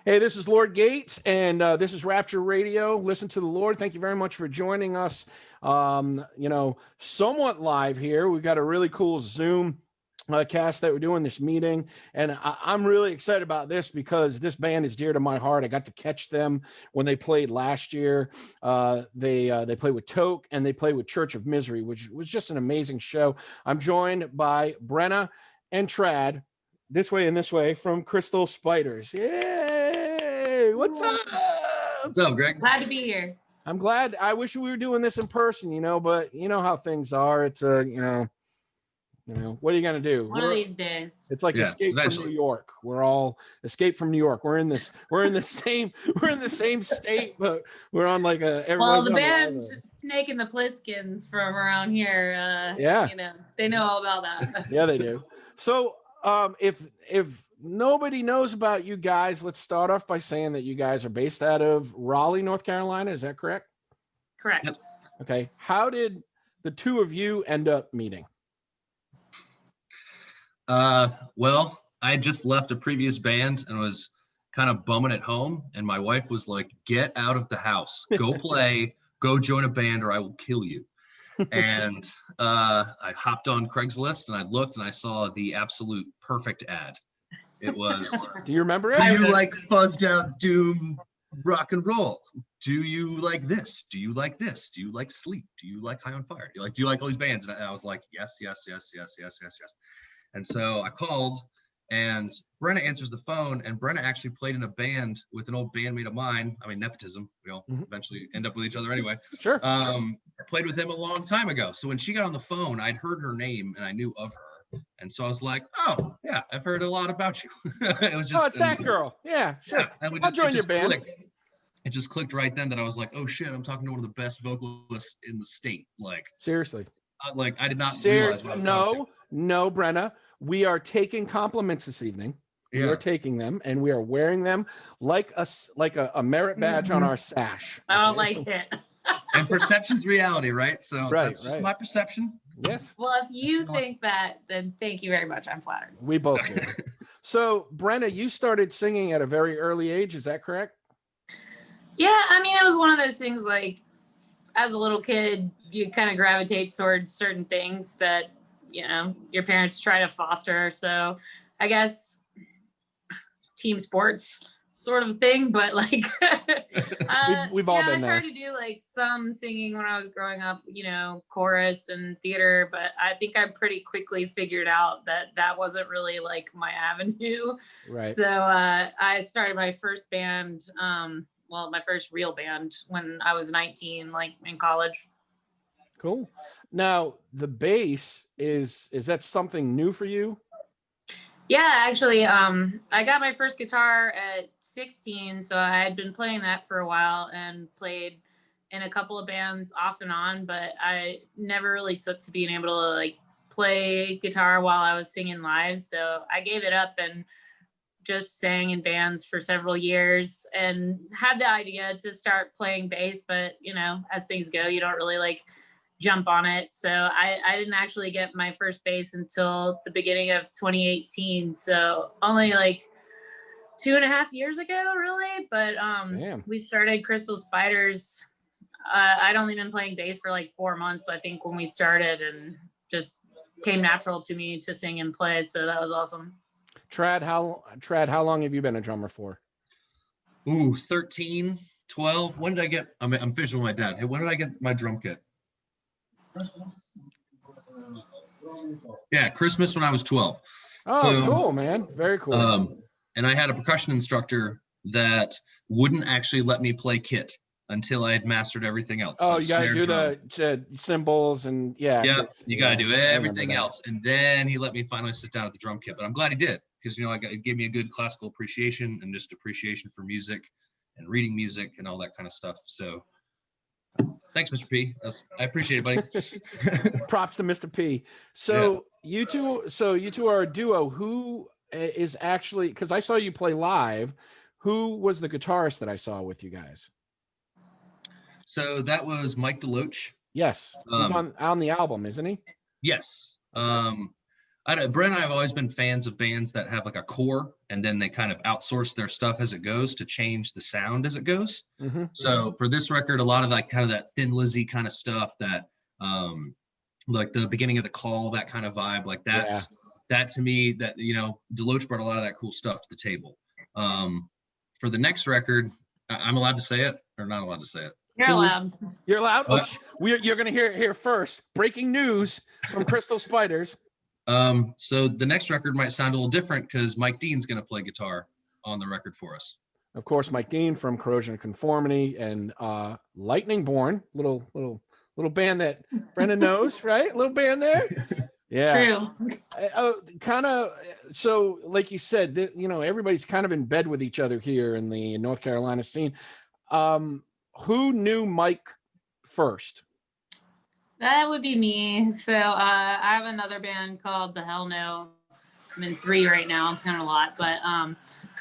Hey, this is Lord Gates, and this is Rapture Radio. Listen to the Lord. Thank you very much for joining us. Somewhat live here. We've got a really cool Zoom cast that we're doing this meeting, and I'm really excited about this because this band is dear to my heart. I got to catch them when they played last year. They played with Toke and they played with Church of Misery, which was just an amazing show. I'm joined by Brenna and Trad, this way and this way, from Crystal Spiders. Yay! What's up? What's up, Greg? Glad to be here. I'm glad. I wish we were doing this in person, but you know how things are. It's what are you gonna do? One of these days. It's like Escape from New York. We're all Escape from New York. We're in the same state, but we're on like a. Well, the band Snake and the Plisskens from around here. They know all about that. Yeah, they do. So, if nobody knows about you guys, let's start off by saying that you guys are based out of Raleigh, North Carolina. Is that correct? Correct. Yep. Okay. How did the two of you end up meeting? Well, I just left a previous band and was kind of bumming at home, and my wife was like, "Get out of the house, go play, go join a band, or I will kill you." And I hopped on Craigslist and I looked and I saw the absolute perfect ad. It was, do you remember it? Do you like fuzzed out doom rock and roll? Do you like this? Do you like this? Do you like Sleep? Do you like High on Fire? Do you like all these bands? And I was like, yes. And so I called, and Brenna answers the phone, and Brenna actually played in a band with an old bandmate of mine. I mean, nepotism. We all eventually end up with each other anyway. Sure. Played with him a long time ago. So when she got on the phone, I'd heard her name and I knew of her. And so I was like, "Oh yeah, I've heard a lot about you." It was just, it's that girl. Yeah, sure. Yeah, and I'll join your band. It just clicked right then that I was like, "Oh shit, I'm talking to one of the best vocalists in the state." Like, seriously. I did not realize what I was talking to. No, Brenna. We are taking compliments this evening. We are taking them, and we are wearing them like a merit badge on our sash. I don't like it. And perception's reality, right? So that's just my perception. Yes. Well, if you think that, then thank you very much. I'm flattered. We both do. So, Brenna, you started singing at a very early age. Is that correct? Yeah, I mean, it was one of those things like, as a little kid, you kind of gravitate towards certain things that, your parents try to foster. So I guess team sports sort of thing, but like, we've all been there. I tried to do like some singing when I was growing up, chorus and theater, but I think I pretty quickly figured out that wasn't really like my avenue. Right. So I started my first band, my first real band when I was 19, like in college. Cool. Now the bass is that something new for you? Yeah, actually, I got my first guitar at 16, so I had been playing that for a while and played in a couple of bands off and on, but I never really took to being able to like play guitar while I was singing live. So I gave it up and just sang in bands for several years and had the idea to start playing bass, but as things go, you don't really like jump on it. So I didn't actually get my first bass until the beginning of 2018. So only like 2.5 years ago, really. But we started Crystal Spiders. I'd only been playing bass for like 4 months, I think, when we started, and just came natural to me to sing and play. So that was awesome. Trad, how long have you been a drummer for? 13, 12. When did I get, I'm fishing with my dad. Hey, when did I get my drum kit? Yeah, Christmas when I was 12. Oh, cool, man. Very cool. And I had a percussion instructor that wouldn't actually let me play kit until I had mastered everything else. Oh, you gotta do the cymbals and you gotta do everything else. And then he let me finally sit down at the drum kit. But I'm glad he did, because it gave me a good classical appreciation and just appreciation for music and reading music and all that kind of stuff. So thanks, Mr. P. I appreciate it, buddy. Props to Mr. P. So you two are a duo. Who is actually, because I saw you play live, who was the guitarist that I saw with you guys? So that was Mike DeLoach. Yes. He's on the album, isn't he? Yes. Brent and I have always been fans of bands that have like a core and then they kind of outsource their stuff as it goes to change the sound as it goes. Mm-hmm. So for this record, a lot of like kind of that Thin Lizzy kind of stuff that like the beginning of the call, that kind of vibe, like that to me, that, you know, Deloach brought a lot of that cool stuff to the table. For the next record, I'm allowed to say it or not allowed to say it? You're allowed. You're allowed. What? You're going to hear it here first. Breaking news from Crystal Spiders. So the next record might sound a little different because Mike Dean's going to play guitar on the record for us. Of course, Mike Dean from Corrosion of Conformity and Lightning Born, little band that Brendan knows, right? Little band there. Yeah. True. Kind of. So, like you said, you know, everybody's kind of in bed with each other here in the North Carolina scene. Who knew Mike first? That would be me. So I have another band called The Hell No. I'm in 3 right now. It's kind of a lot, but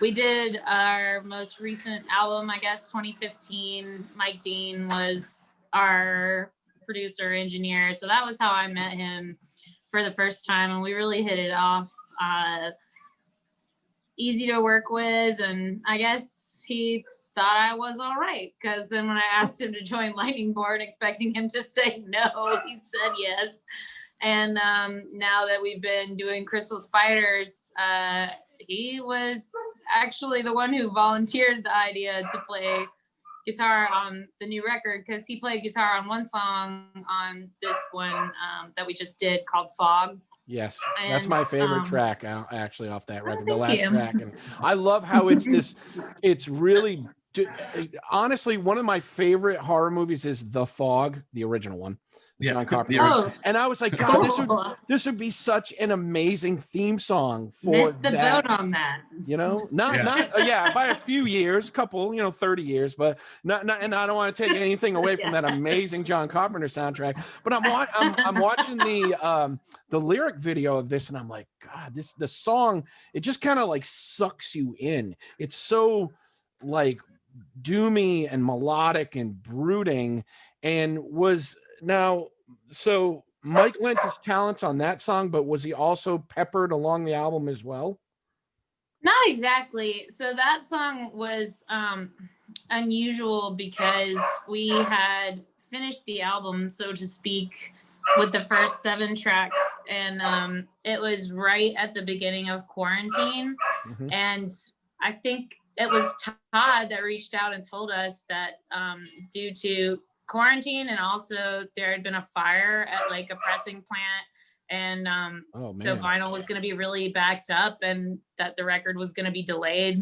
we did our most recent album, I guess, 2015. Mike Dean was our producer, engineer. So that was how I met him for the first time, and we really hit it off. Easy to work with, and I guess he thought I was all right, because then when I asked him to join Lightning Born, expecting him to say no, he said yes. And now that we've been doing Crystal Spiders, he was actually the one who volunteered the idea to play guitar on the new record, because he played guitar on one song on this one that we just did called Fog. Yes, that's my favorite track actually off that record, the last you. track. And I love how it's really, honestly, one of my favorite horror movies is The Fog, the original one. John Carpenter. And I was like, God, this would be such an amazing theme song for Missed the boat on that. You know, not by a few years, couple, 30 years, but not and I don't want to take anything away from that amazing John Carpenter soundtrack. But I'm watching the lyric video of this, and I'm like, God, the song, it just kind of like sucks you in. It's so like doomy and melodic and brooding, and so Mike lent his talents on that song, but was he also peppered along the album as well? Not exactly. So that song was unusual because we had finished the album, so to speak, with the first 7 tracks, and it was right at the beginning of quarantine. Mm-hmm. And I think it was Todd that reached out and told us that due to quarantine, and also there had been a fire at like a pressing plant, and so vinyl was going to be really backed up, and that the record was going to be delayed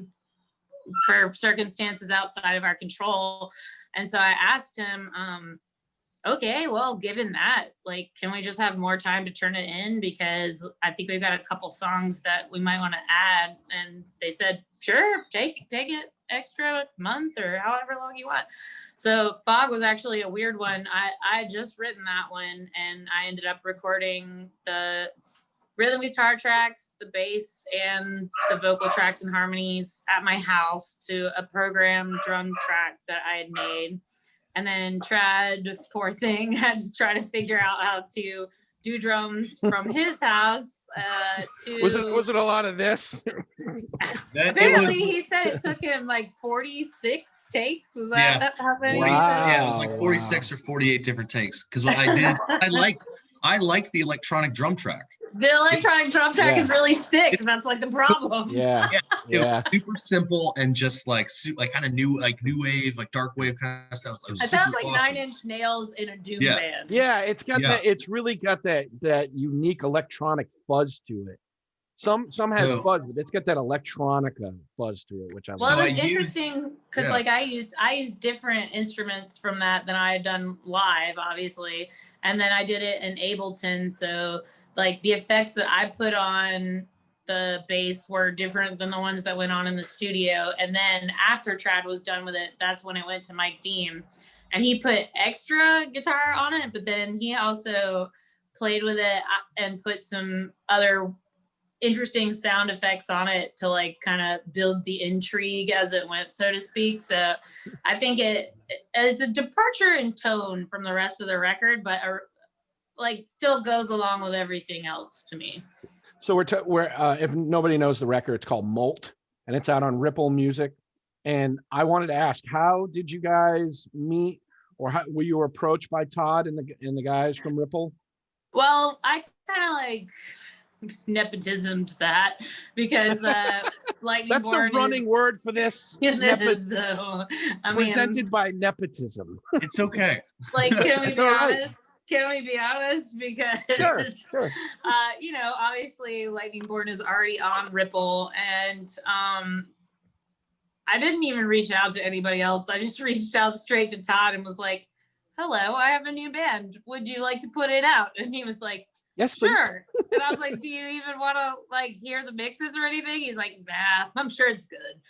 for circumstances outside of our control. And so I asked him, okay, well, given that, like, can we just have more time to turn it in, because I think we've got a couple songs that we might want to add. And they said, sure, take it extra month or however long you want. So Fog was actually a weird one. I had just written that one, and I ended up recording the rhythm guitar tracks, the bass, and the vocal tracks and harmonies at my house to a programmed drum track that I had made. And then Trad, poor thing, had to try to figure out how to do drums from his house. Was it a lot of this? Apparently, he said it took him like 46 takes. Was that how many? Wow. Yeah, it was like 46 or 48 different takes. Because what I did, I liked the electronic drum track. The electronic drum track is really sick. That's like the problem. Yeah. It was super simple and just like kind of new wave, like dark wave kind of stuff. It sounds like awesome. 9 Inch Nails in a doom band. Yeah, it's got that. It's really got that unique electronic fuzz to it. Some has fuzz, but it's got that electronica fuzz to it, which I love. Well, it was interesting because like I used different instruments from that than I had done live, obviously, and then I did it in Ableton, so like the effects that I put on the bass were different than the ones that went on in the studio. And then after Trad was done with it, that's when it went to Mike Dean, and he put extra guitar on it, but then he also played with it and put some other interesting sound effects on it to like kind of build the intrigue as it went, so to speak. So I think it is a departure in tone from the rest of the record, but like still goes along with everything else to me. So we're if nobody knows the record, it's called Molt, and it's out on Ripple Music. And I wanted to ask, how did you guys meet, or how were you approached by Todd and the guys from Ripple? Well, I kind of like nepotismed that because Lightning That's Born the running word for this. Presented by nepotism. It's okay. Like, can we It's be all right. honest? Can we be honest? Because Sure. you know, obviously Lightning Born is already on Ripple, and I didn't even reach out to anybody else. I just reached out straight to Todd and was like, "Hello, I have a new band. Would you like to put it out?" And he was like, Yes, please. "Sure." And I was like, "Do you even want to like hear the mixes or anything?" He's like, "Nah, I'm sure it's good."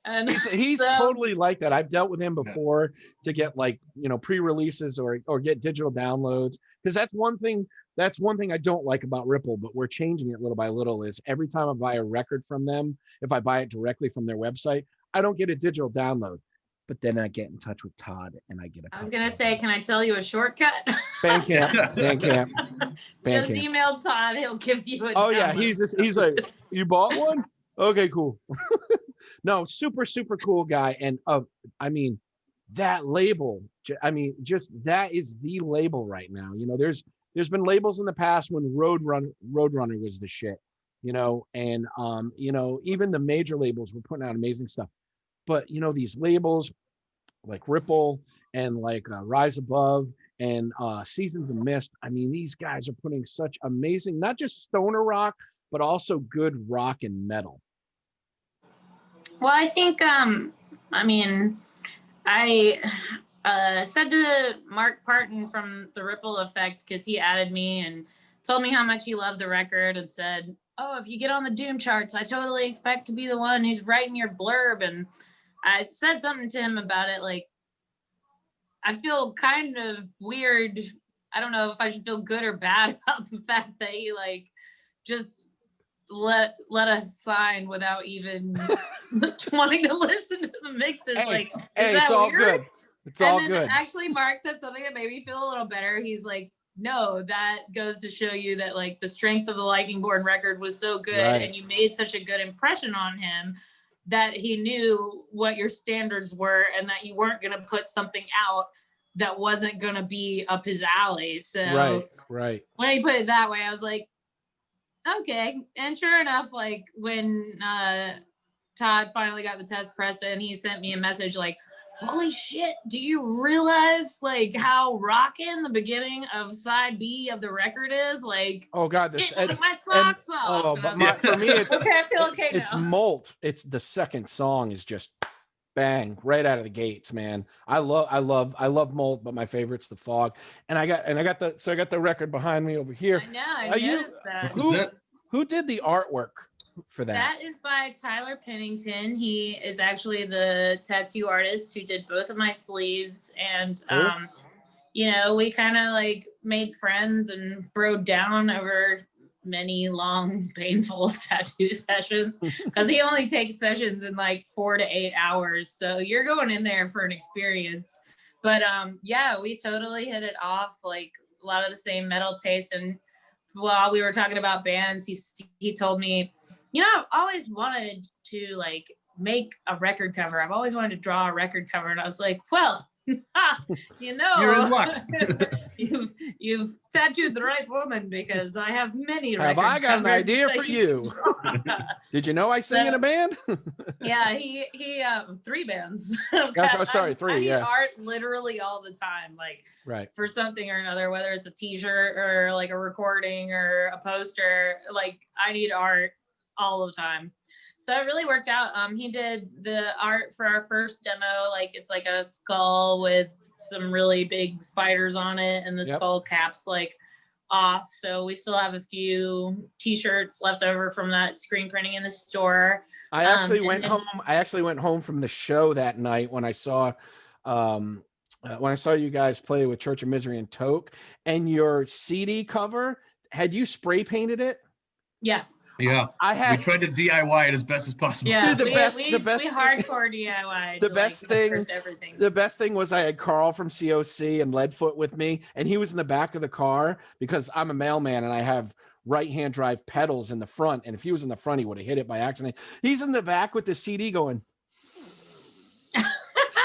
And He's so, totally like that. I've dealt with him before to get like, you know, pre-releases or get digital downloads, because that's one thing I don't like about Ripple, but we're changing it little by little. Is every time I buy a record from them, if I buy it directly from their website, I don't get a digital download, but then I get in touch with Todd and I get a. I was gonna say, can I tell you a shortcut? Bandcamp. Just email Todd; he'll give you a. Oh yeah, download. he's like, you bought one? Okay, cool. No, super cool guy, and I mean, that label. I mean, just that is the label right now. You know, there's been labels in the past when Roadrunner was the shit. You know, and you know, even the major labels were putting out amazing stuff. But you know, these labels like Ripple and like Rise Above and Seasons of Mist. I mean, these guys are putting such amazing, not just stoner rock, but also good rock and metal. Well, I think I mean, I said to Mark Parton from the Ripple Effect, because he added me and told me how much he loved the record, and said, "Oh, if you get on the Doom charts, I totally expect to be the one who's writing your blurb." And I said something to him about it, like, I feel kind of weird. I don't know if I should feel good or bad about the fact that he like just let us sign without even wanting to listen to the mixes. Like, is that it's all weird? good. It's all then good. Actually, Mark said something that made me feel a little better. He's like, "No, that goes to show you that like the strength of the Lightning Born record was so good, Right. and you made such a good impression on him that he knew what your standards were, and that you weren't going to put something out that wasn't going to be up his alley." So right. when he put it that way, I was like, okay. And sure enough, like when Todd finally got the test press and he sent me a message like, "Holy shit, do you realize like how rocking the beginning of side B of the record is? Like, Oh God, this like my socks off." Oh, but for me, it's okay, I feel okay it's now. Molt. It's the second song is just bang right out of the gates, man. I love Molt, but my favorite's The Fog. And I got the record behind me over here. I know, I noticed that. Who did the artwork for that? That is by Tyler Pennington. He is actually the tattoo artist who did both of my sleeves. And Cool. you know, we kind of like made friends and broke down over many long, painful tattoo sessions, because he only takes sessions in like 4 to 8 hours. So you're going in there for an experience. But yeah, we totally hit it off, like a lot of the same metal taste. And while we were talking about bands, he told me, you know, I've always wanted to like make a record cover. I've always wanted to draw a record cover. And I was like, well, you know, you're in luck. you've tattooed the right woman, because I have many. Have I got an idea for you? Did you know I sing in a band? Yeah, he 3 bands. Sorry, 3. I need yeah, art literally all the time, like right. for something or another, whether it's a T-shirt or like a recording or a poster. Like I need art all the time. So it really worked out. He did the art for our first demo. Like it's like a skull with some really big spiders on it, and the skull cap's like off. So we still have a few T-shirts left over from that screen printing in the store. I actually went home. I actually went home from the show that night when I saw you guys play with Church of Misery and Toke, and your CD cover, had you spray painted it? Yeah. Yeah, we tried to DIY it as best as possible. Yeah, dude, we hardcore DIY. The best thing was I had Carl from COC and Leadfoot with me, and he was in the back of the car because I'm a mailman and I have right-hand drive pedals in the front. And if he was in the front, he would have hit it by accident. He's in the back with the CD going,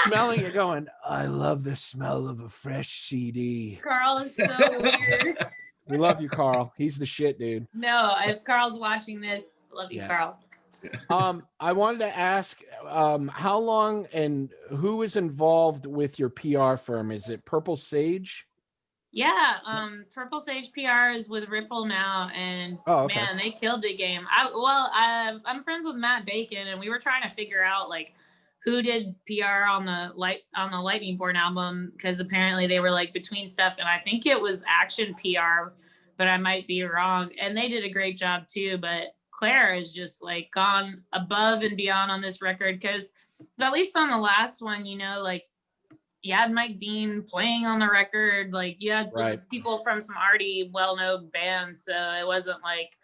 smelling it, going, I love the smell of a fresh CD. Carl is so weird. We love you, Carl. He's the shit, dude. No, if Carl's watching this, love you, Yeah. Carl. I wanted to ask, how long and who is involved with your PR firm? Is it Purple Sage? Yeah, Purple Sage PR is with Ripple now, and man, they killed the game. I'm friends with Matt Bacon, and we were trying to figure out like who did PR on the Lightning Born album, because apparently they were like between stuff, and I think it was Action PR, but I might be wrong. And they did a great job too, but Claire has just like gone above and beyond on this record, because at least on the last one, you know, like you had Mike Dean playing on the record, like you had some people from some already well-known bands, so it wasn't like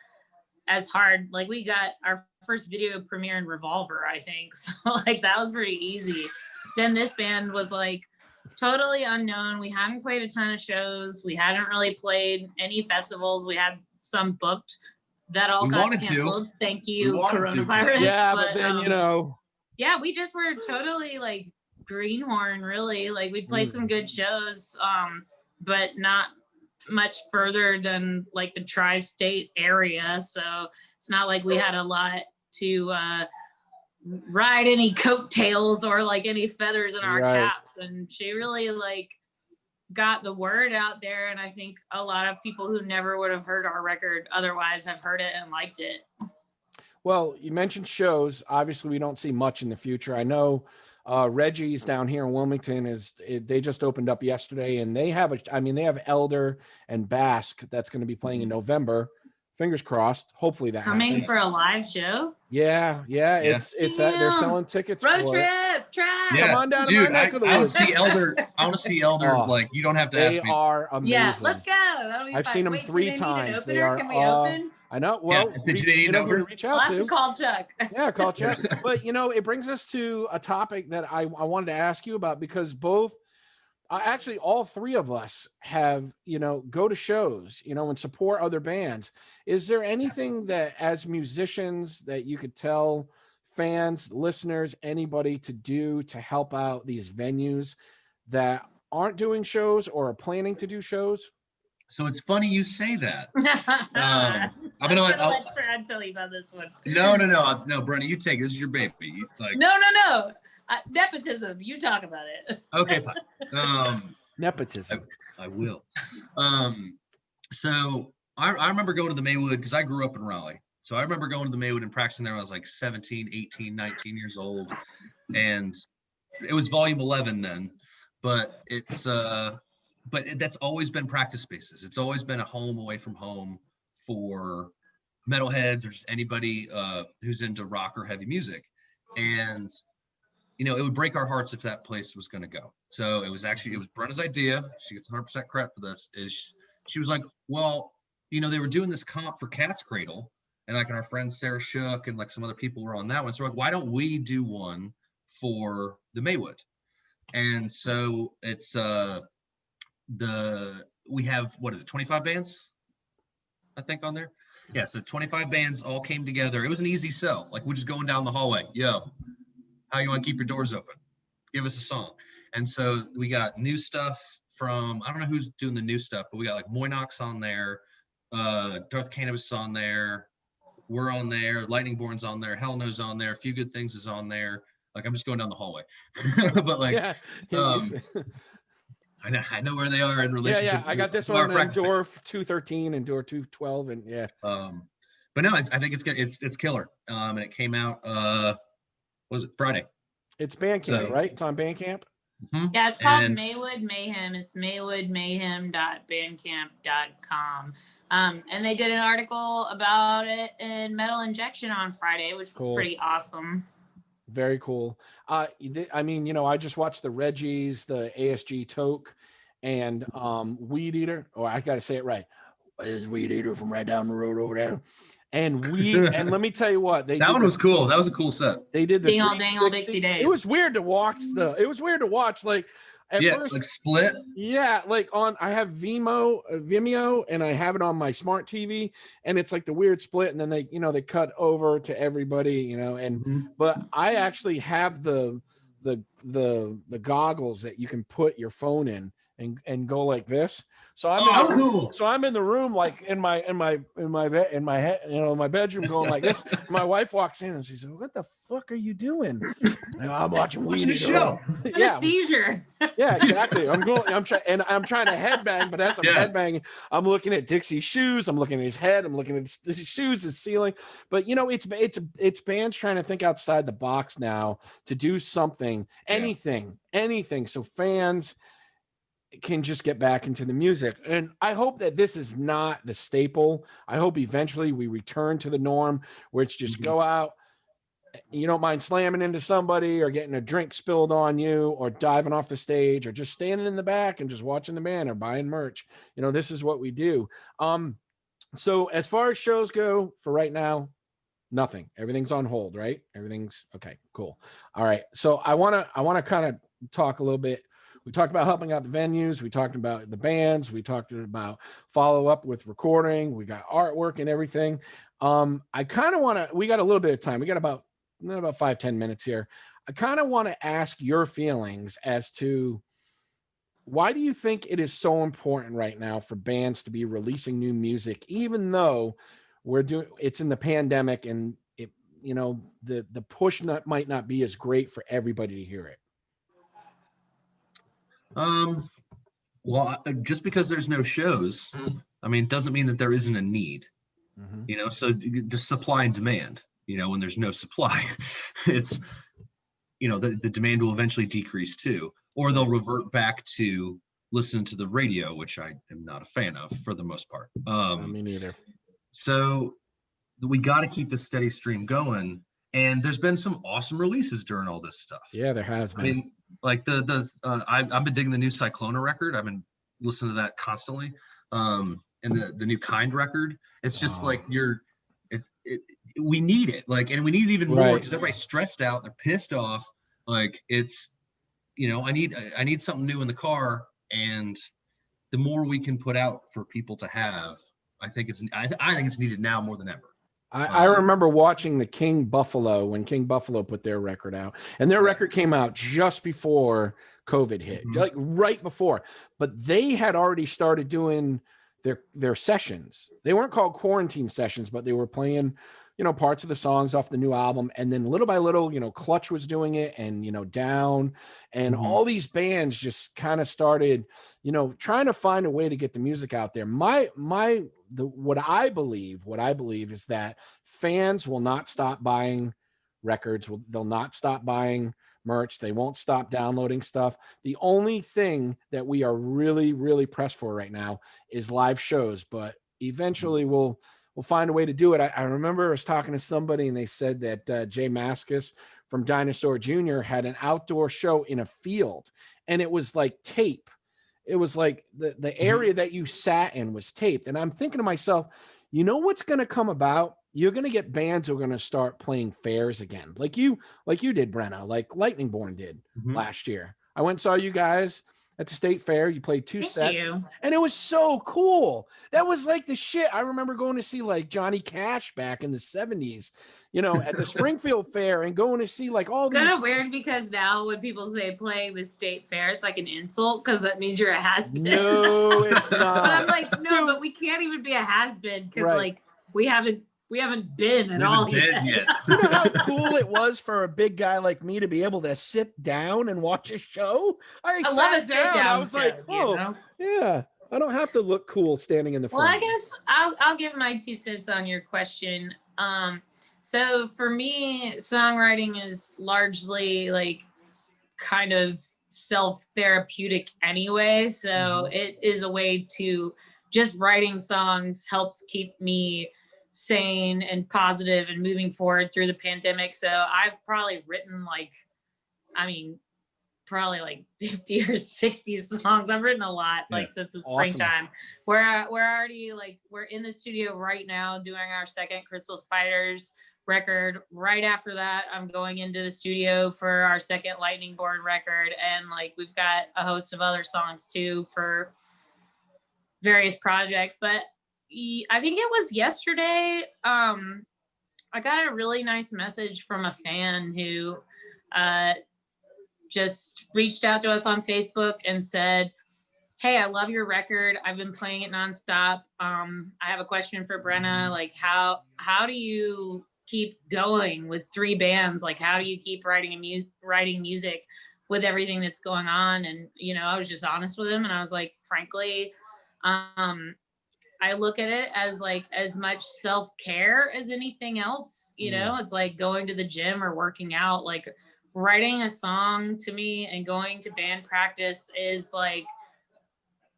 as hard. Like we got our first video premiere in Revolver, I think, so like that was pretty easy. Then this band was like totally unknown. We hadn't played a ton of shows. We hadn't really played any festivals. We had some booked that all got canceled. Thank you, coronavirus. Yeah, but then you know. Yeah, we just were totally like greenhorn, really. Like we played some good shows, but not much further than like the tri-state area. So it's not like we had a lot to ride any coattails or like any feathers in our caps. And she really like got the word out there, and I think a lot of people who never would have heard our record otherwise have heard it and liked it. Well, you mentioned shows. Obviously we don't see much in the future. I know Reggie's down here in Wilmington they just opened up yesterday, and they have they have Elder and Basque that's going to be playing in November. Fingers crossed. Hopefully that coming happens. for a live show. Yeah. It's they're selling tickets. Road for trip, Yeah. Come on down, dude. to my neck of the I want woods. to see Elder. I want to see Elder. Like you don't have to ask me. They are amazing. Yeah, let's go. That'll be I've fun. seen them Wait, 3 do they need times. an They opener? are. Can we open? I know. Well, Yeah. Did you need an opener? Reach I'll out have to to call Chuck. Yeah, call Chuck. But you know, it brings us to a topic that I wanted to ask you about, because actually all 3 of us have, go to shows, and support other bands. Is there anything that as musicians that you could tell fans, listeners, anybody to do to help out these venues that aren't doing shows or are planning to do shows? So it's funny you say that. I'm gonna let Brad tell you about this one. No, Brenna, you take it. This is your baby. No. Nepotism. You talk about it. Okay, fine. Nepotism. I will. So I remember going to the Maywood because I grew up in Raleigh. So I remember going to the Maywood and practicing there when I was like 17, 18, 19 years old. And it was volume 11 then. But that's always been practice spaces. It's always been a home away from home for metalheads or just anybody who's into rock or heavy music. And it would break our hearts if that place was going to go. So it was Brenna's idea. She gets 100% credit for this. She was like, well, they were doing this comp for Cat's Cradle, and like our friend Sarah Shook and like some other people were on that one. So we're like, why don't we do one for the Maywood? And so it's we have, what is it, 25 bands, I think, on there. Yeah, so 25 bands all came together. It was an easy sell. Like we're just going down the hallway. Yo, how you want to keep your doors open? Give us a song. And so we got new stuff from, I don't know who's doing the new stuff, but we got like Moynox on there, Darth Cannabis on there, we're on there, Lightning Born's on there, Hell No's on there, A Few Good Things is on there. Like I'm just going down the hallway. But like I know where they are in relationship. Yeah. I got this one in door 213 and door 212, and yeah. But no, I think it's good. It's killer. And it came out. Was it Friday? It's Bandcamp, right? It's on Bandcamp. Mm-hmm. Yeah, it's called Maywood Mayhem. It's maywoodmayhem.bandcamp.com. And they did an article about it in Metal Injection on Friday, which was pretty awesome. Very cool. I just watched the Reggies, the ASG Toke, and Weed Eater. Oh, I gotta say it right. Is Weed Eater from right down the road over there? And let me tell you what, that one was cool. That was a cool set. They did the Ding all Dixie Days. It was weird to watch like At Yeah, first, like Split. yeah, like I have Vimeo, and I have it on my smart TV, and it's like the weird split, and then they cut over to everybody, and Mhm. but I actually have the goggles that you can put your phone in and go like this. So Oh, cool. so I'm in the room, like in my bed, in my head, my bedroom, going like this. My wife walks in and she said, "What the fuck are you doing?" I'm watching Watching a Weenie show. Dog. What a seizure. Yeah, exactly. I'm trying to headbang, but as I'm Yeah. headbanging, I'm looking at Dixie's shoes, I'm looking at his head, I'm looking at his shoes, his ceiling. But it's bands trying to think outside the box now to do something, anything, so fans can just get back into the music. And I hope that this is not the staple. I hope eventually we return to the norm where it's just go out. You don't mind slamming into somebody or getting a drink spilled on you or diving off the stage or just standing in the back and just watching the band or buying merch. This is what we do. So as far as shows go for right now, nothing. Everything's on hold, right? Everything's okay, cool. All right. So I want to kind of talk a little bit. We talked about helping out the venues. We talked about the bands. We talked about follow up with recording. We got artwork and everything. I kind of want to, we got a little bit of time. We got about 5-10 minutes here. I kind of want to ask your feelings as to why do you think it is so important right now for bands to be releasing new music, even though it's in the pandemic and the push might not be as great for everybody to hear it. Well, just because there's no shows, I mean, doesn't mean that there isn't a need. Mm-hmm. So the supply and demand. When there's no supply, it's the demand will eventually decrease too, or they'll revert back to listening to the radio, which I am not a fan of for the most part. Me neither. So we got to keep the steady stream going. And there's been some awesome releases during all this stuff. Yeah, there has been. I mean, like I've been digging the new Cyclona record. I've been listening to that constantly. And the new Kind record. It's just like we need it. Like, and we need it even more because everybody's stressed out. They're pissed off. Like it's, I need something new in the car. And the more we can put out for people to have, I think it's needed now more than ever. I remember watching the King Buffalo when King Buffalo put their record out, and their record came out just before COVID hit, like right before. But they had already started doing their sessions. They weren't called quarantine sessions, but they were playing, parts of the songs off the new album. And then little by little, Clutch was doing it, and Down, and all these bands just kind of started, trying to find a way to get the music out there. What I believe is that fans will not stop buying records. They'll not stop buying merch. They won't stop downloading stuff. The only thing that we are really, really pressed for right now is live shows, but eventually we'll find a way to do it. I remember I was talking to somebody and they said that Jay Mascis from Dinosaur Jr. had an outdoor show in a field, and it was like tape. It was like the area that you sat in was taped. And I'm thinking to myself, what's going to come about? You're going to get bands who are going to start playing fairs again. Like you did, Brenna, like Lightning Born did last year. I went and saw you guys at the state fair. You played two sets and it was so cool. That was like the shit. I remember going to see like Johnny Cash back in the 70s, at the Springfield fair, and going to see like all the kind of weird because now when people say playing the state fair, it's like an insult because that means you're a has-been. No, it's not. But I'm like, no, but we can't even be a has-been because like we haven't been at all yet. You know how cool it was for a big guy like me to be able to sit down and watch a show? I love a sit down. I was like, yeah, I don't have to look cool standing in the front. Well, I guess I'll give my 2 cents on your question. So for me, songwriting is largely like kind of self-therapeutic anyway. So it is a way to just writing songs helps keep me sane and positive and moving forward through the pandemic. So I've probably written probably like 50 or 60 songs. I've written a lot like since the springtime. We're already like, we're in the studio right now doing our second Crystal Spiders record. Right after that, I'm going into the studio for our second Lightning Board record. And like, we've got a host of other songs too for various projects. But I think it was yesterday, I got a really nice message from a fan who just reached out to us on Facebook and said, hey, I love your record. I've been playing it nonstop. I have a question for Brenna. Like, how do you keep going with 3 bands? Like, how do you keep writing music with everything that's going on? And, you know, I was just honest with him. And I was like, frankly, I look at it as like as much self-care as anything else. You know, it's like going to the gym or working out. Like, writing a song to me and going to band practice is like,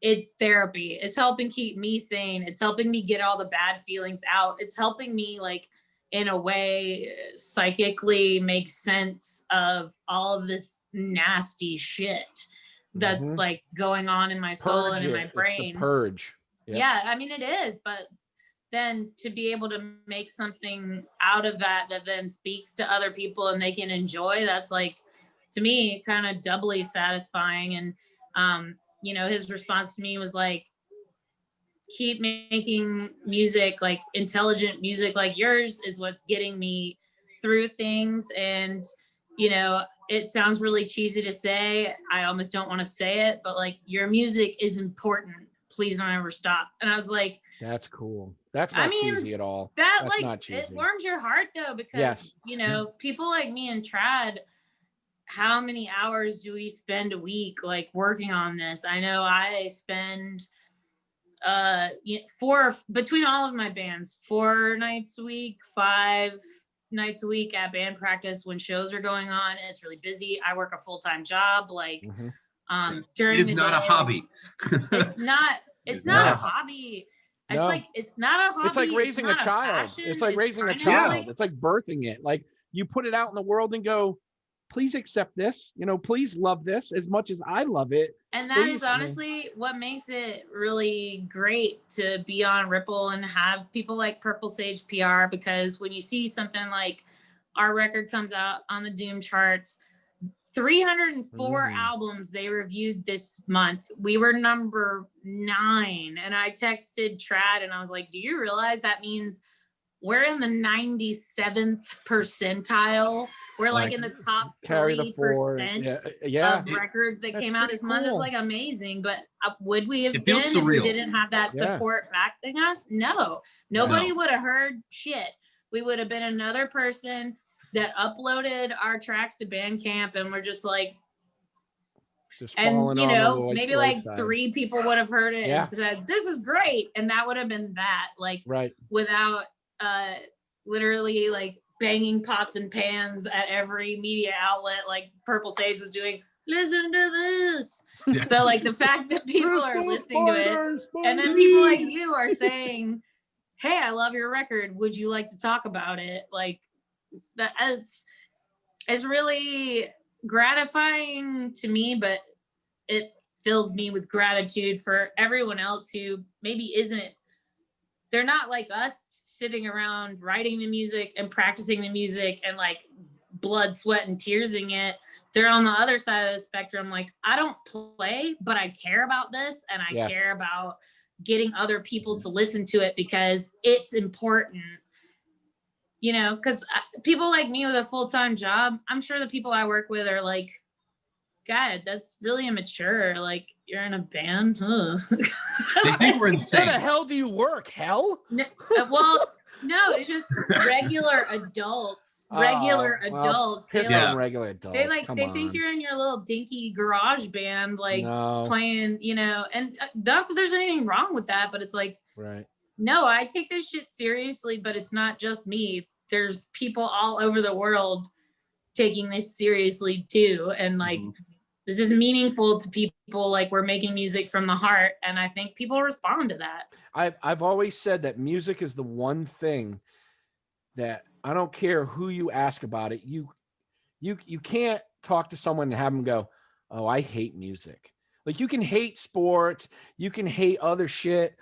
it's therapy. It's helping keep me sane. It's helping me get all the bad feelings out. It's helping me, like, in a way, psychically make sense of all of this nasty shit that's like going on in my soul and in my brain. It's the purge. Yep. Yeah, I mean, it is, but then to be able to make something out of that then speaks to other people and they can enjoy, that's like, to me, kind of doubly satisfying. And you know, his response to me was like, keep making music, like intelligent music like yours is what's getting me through things. And, you know, it sounds really cheesy to say, I almost don't want to say it, but like, your music is important. Please don't ever stop. And I was like, that's cool. That's not cheesy at all. That's like, not cheesy. It warms your heart though, because, you know, people like me and Trad, how many hours do we spend a week like working on this? I know I spend between all of my bands, 4 nights a week, 5 nights a week at band practice when shows are going on. It's really busy. I work a full-time job. Like during it is not a hobby. It's not a hobby. It's like, it's not a hobby. It's like raising a child. It's like raising a child. It's like birthing it. Like, you put it out in the world and go, please accept this, you know, please love this as much as I love it. And that is honestly what makes it really great to be on Ripple and have people like Purple Sage PR, because when you see something like our record comes out on the Doom charts, 304 albums they reviewed this month. We were number 9. And I texted Trad and I was like, do you realize that means we're in the 97th percentile? We're like in the top 3% of records that came out this month. Is like amazing. But would we have been if we didn't have that support backing us? No, nobody would have heard shit. We would have been another person that uploaded our tracks to Bandcamp and we're just like, and you know, maybe like 3 people would have heard it and said, this is great. And that would have been that, like, without literally like banging pots and pans at every media outlet like Purple Sage was doing. Listen to this. So like the fact that people are listening to it and then people like you are saying, hey, I love your record, would you like to talk about it? Like, that it's really gratifying to me, but it fills me with gratitude for everyone else who maybe they're not like us sitting around writing the music and practicing the music and like blood, sweat, and tearsing it. They're on the other side of the spectrum. Like, I don't play, but I care about this and I care about getting other people to listen to it because it's important. You know, because people like me with a full-time job, I'm sure the people I work with are like, God, that's really immature. Like, you're in a band. They think we're insane. Where the hell do you work? Hell? No, well, no, it's just regular adults. Regular adults. Regular adults. They think you're in your little dinky garage band, like playing, you know, and not that there's anything wrong with that, but it's like, no, I take this shit seriously, but it's not just me. There's people all over the world taking this seriously too. And like, this is meaningful to people. Like, we're making music from the heart. And I think people respond to that. I've always said that music is the one thing that I don't care who you ask about it. You can't talk to someone and have them go, oh, I hate music. Like, you can hate sports, you can hate other shit.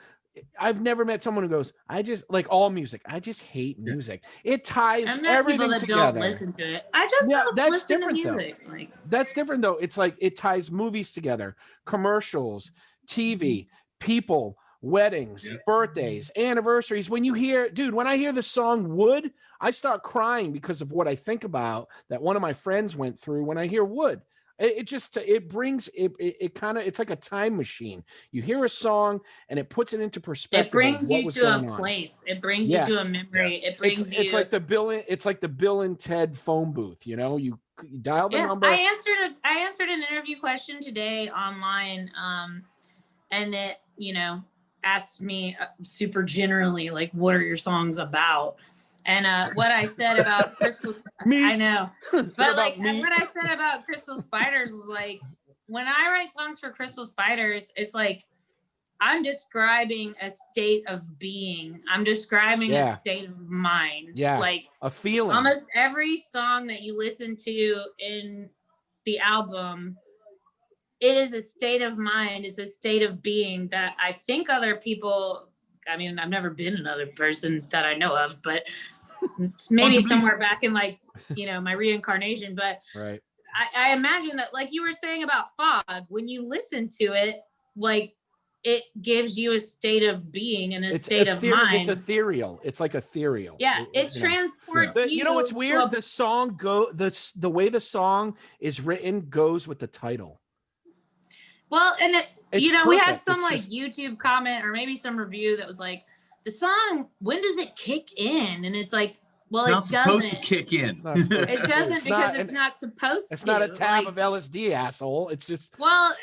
I've never met someone who goes, I just like all music. I just hate music. It ties I've met people everything that together. don't listen to it. I just Yeah, don't that's listen to different though. music. Like, That's different though. It's like it ties movies together, commercials, TV, people, weddings, birthdays, anniversaries. When I hear the song Wood, I start crying because of what I think about that one of my friends went through when I hear Wood. It brings it kind of, it's like a time machine. You hear a song and it puts it into perspective. it brings you to a on. place. It brings you to a memory. It brings you. It's like the Bill and Ted phone booth. You dial the number. I answered an interview question today online, and it asked me super generally, like, what are your songs about? And what I said about Crystal, I know, but like what I said about Crystal Spiders was like, when I write songs for Crystal Spiders, it's like I'm describing a state of being. I'm describing a state of mind. Yeah, like a feeling. Almost every song that you listen to in the album, it is a state of mind. It's a state of being that I think other people. I mean, I've never been another person that I know of, but maybe somewhere back in like, my reincarnation. But right. I imagine that, like you were saying about fog, when you listen to it, like it gives you a state of being and a state of mind. It's ethereal. It's like ethereal. Yeah, it transports you. You know what's weird? The song the way the song is written goes with the title. Well, and we had some YouTube comment or maybe some review that was like, the song, when does it kick in? And it's like, well, it doesn't. Supposed to kick in. It doesn't because it's not supposed to. It's not a tab of LSD, asshole. It's just a lot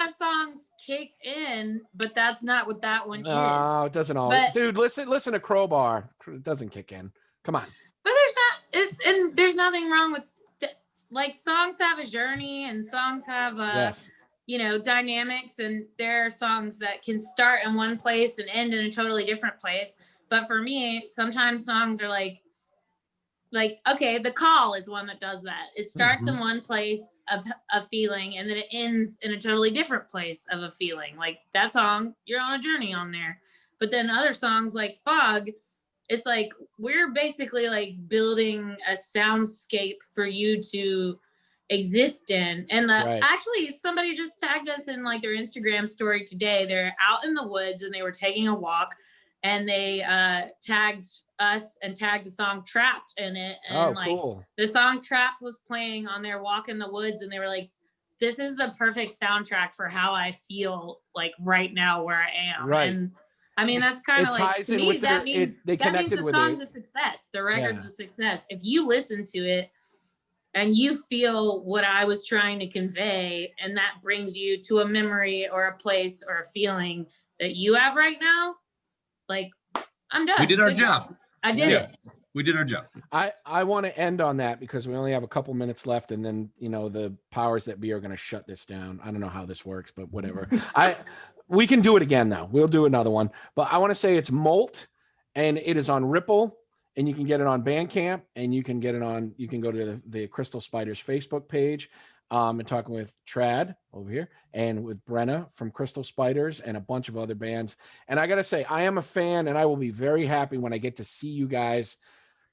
of songs kick in, but that's not what that one is. No, it doesn't always. Dude, listen to Crowbar. It doesn't kick in. Come on. But there's nothing wrong with like songs have a journey and songs have dynamics, and there are songs that can start in one place and end in a totally different place. But for me, sometimes songs are like okay, The Call is one that does that. It starts in one place of a feeling and then it ends in a totally different place of a feeling. Like that song, you're on a journey on there. But then other songs like Fog, it's like we're basically like building a soundscape for you to exist in. And actually somebody just tagged us in like their Instagram story today. They're out in the woods and they were taking a walk, and they tagged us and tagged the song Trapped in it. And cool. The song Trapped was playing on their walk in the woods, and they were like, this is the perfect soundtrack for how I feel like right now where I am. Right. And I mean, that's kind of like, to me, that means the song's a success. The record's a success. If you listen to it and you feel what I was trying to convey, and that brings you to a memory or a place or a feeling that you have right now, like, I'm done. We did our job. I did it. We did our job. I want to end on that because we only have a couple minutes left, and then the powers that be are going to shut this down. I don't know how this works, but whatever. We can do it again though. We'll do another one. But I want to say it's Molt, and it is on Ripple, and you can get it on Bandcamp, and you can get it on. You can go to the Crystal Spiders Facebook page. And talking with Trad over here and with Brenna from Crystal Spiders and a bunch of other bands. And I got to say, I am a fan, and I will be very happy when I get to see you guys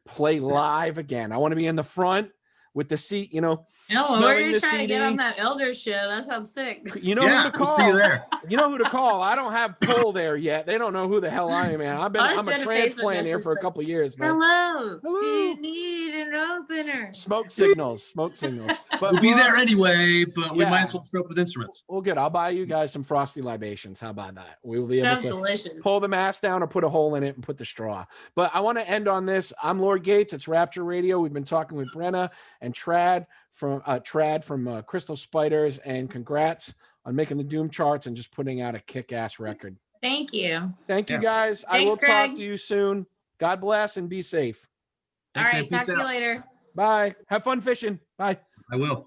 play live again. I want to be in the front with the seat, No, we're going to try to get on that Elder show. That sounds sick. You know who to call. We'll see you there. You know who to call. I don't have pull there yet. They don't know who the hell I am, man. I'm a transplant here for a couple of years, man. Hello. Do you need an opener? Smoke signals. But we'll be there anyway, but we might as well throw up with instruments. Well, good. I'll buy you guys some frosty libations. How about that? We will be able to delicious. Pull the mask down or put a hole in it and put the straw. But I want to end on this. I'm Lord Gates. It's Rapture Radio. We've been talking with Brenna and Trad from Crystal Spiders, and congrats on making the Doom charts and just putting out a kick-ass record. Thank you. Thank you, guys. Thanks, I will Greg. talk to you soon. God bless and be safe. All right. Talk to you later. Bye. Have fun fishing. Bye. I will.